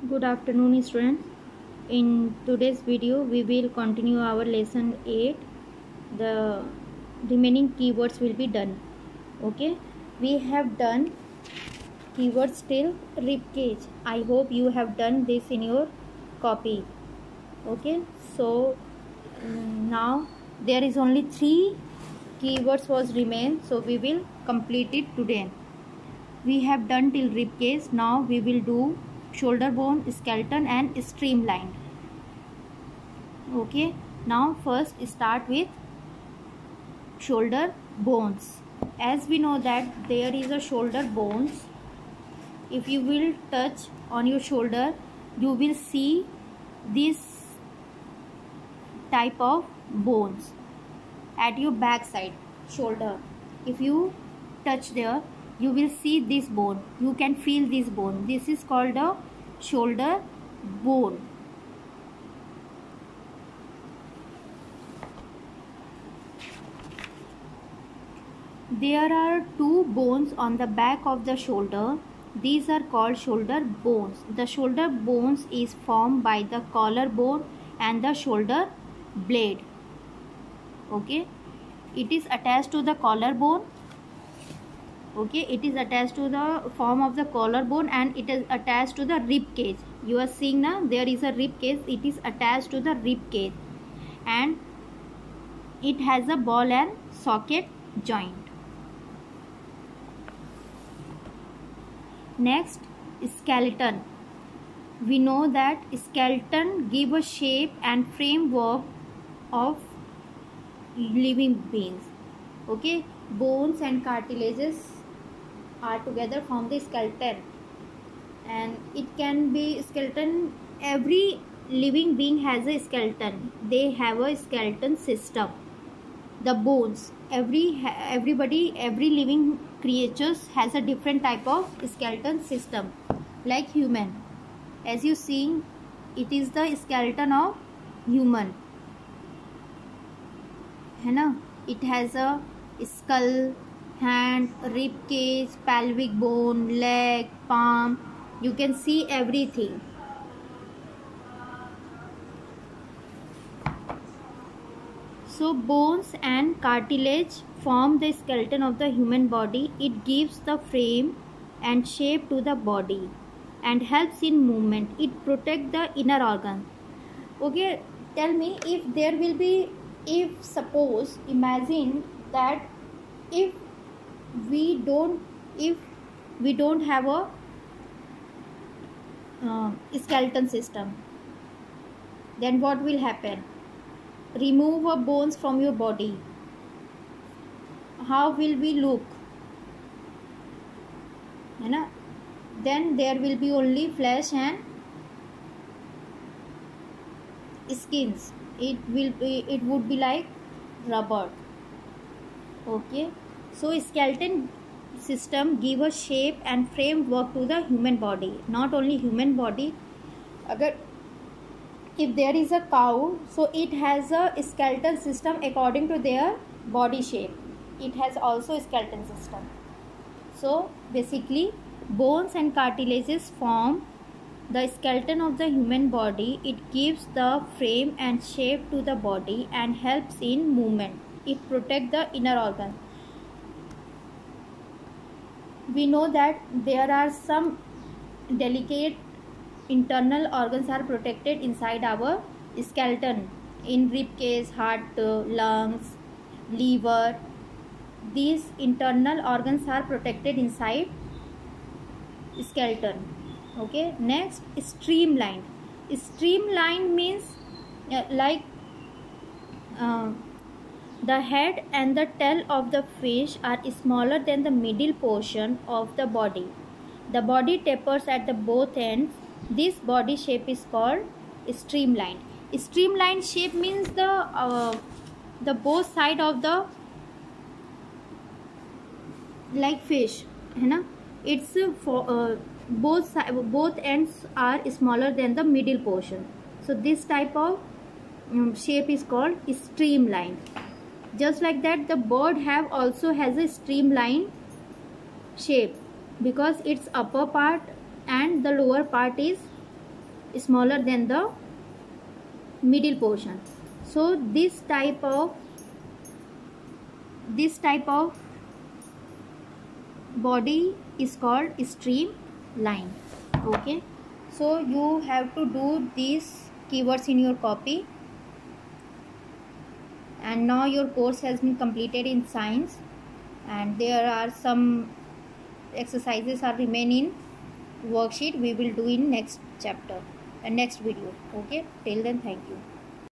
Good afternoon, students. In today's video, we will continue our lesson 8. The remaining keywords will be done. Okay, we have done keywords till rib cage. I hope you have done this in your copy. Okay, so now there is only 3 keywords was remain, so we will complete it today. We have done till rib cage. Now we will do shoulder bone, skeleton and streamline. Okay, now first start with shoulder bones. As we know that there is a shoulder bones. If you will touch on your shoulder, you will see this type of bones at your back side shoulder. If you touch there, you will see this bone. You can feel this bone. This is called a shoulder bone. There are 2 bones on the back of the shoulder. These are called shoulder bones. The shoulder bones is formed by the collarbone and the shoulder blade. Okay, it is attached to the collarbone. Okay, it is attached to the form of the collarbone and it is attached to the rib cage. You are seeing now there is a rib cage. It is attached to the rib cage and it has a ball and socket joint. Next, skeleton. We know that skeleton give a shape and framework of living beings. Okay, bones and cartilages are together form the skeleton, and it can be skeleton. Every living being has a skeleton. They have a skeleton system. The bones, every living creatures has a different type of skeleton system. Like human, as you see, it is the skeleton of human, है ना? It has a skull, hand, rib cage, pelvic bone, leg, palm. You can see everything. So bones and cartilage form the skeleton of the human body. It gives the frame and shape to the body and helps in movement. It protects the inner organ. Okay, tell me, if there will be, if suppose, imagine that if we don't have a skeleton system, then what will happen? Remove a bones from your body, how will we look, है ना? Then there will be only flesh and skins. It would be like rubber. Okay, so skeleton system give a shape and framework to the human body. Not only human body, if there is a cow, so it has a skeleton system according to their body shape. It has also a skeleton system. So basically, bones and cartilages form the skeleton of the human body. It gives the frame and shape to the body and helps in movement. It protects the inner organ. We know that there are some delicate internal organs are protected inside our skeleton. In rib cage, heart, lungs, liver. These internal organs are protected inside skeleton. Okay, next, streamlined. Streamlined means the head and the tail of the fish are smaller than the middle portion of the body. The body tapers at the both ends. This body shape is called streamlined. Streamlined shape means the both side of the like fish, है ना? It's both ends are smaller than the middle portion. So this type of shape is called streamlined. Just like that, the bird also has a streamlined shape because its upper part and the lower part is smaller than the middle portion. So this type of body is called streamline. Okay, so you have to do these keywords in your copy. And now your course has been completed in science, and there are some exercises are remaining worksheet. We will do in next chapter and next video. Okay, till then, thank you.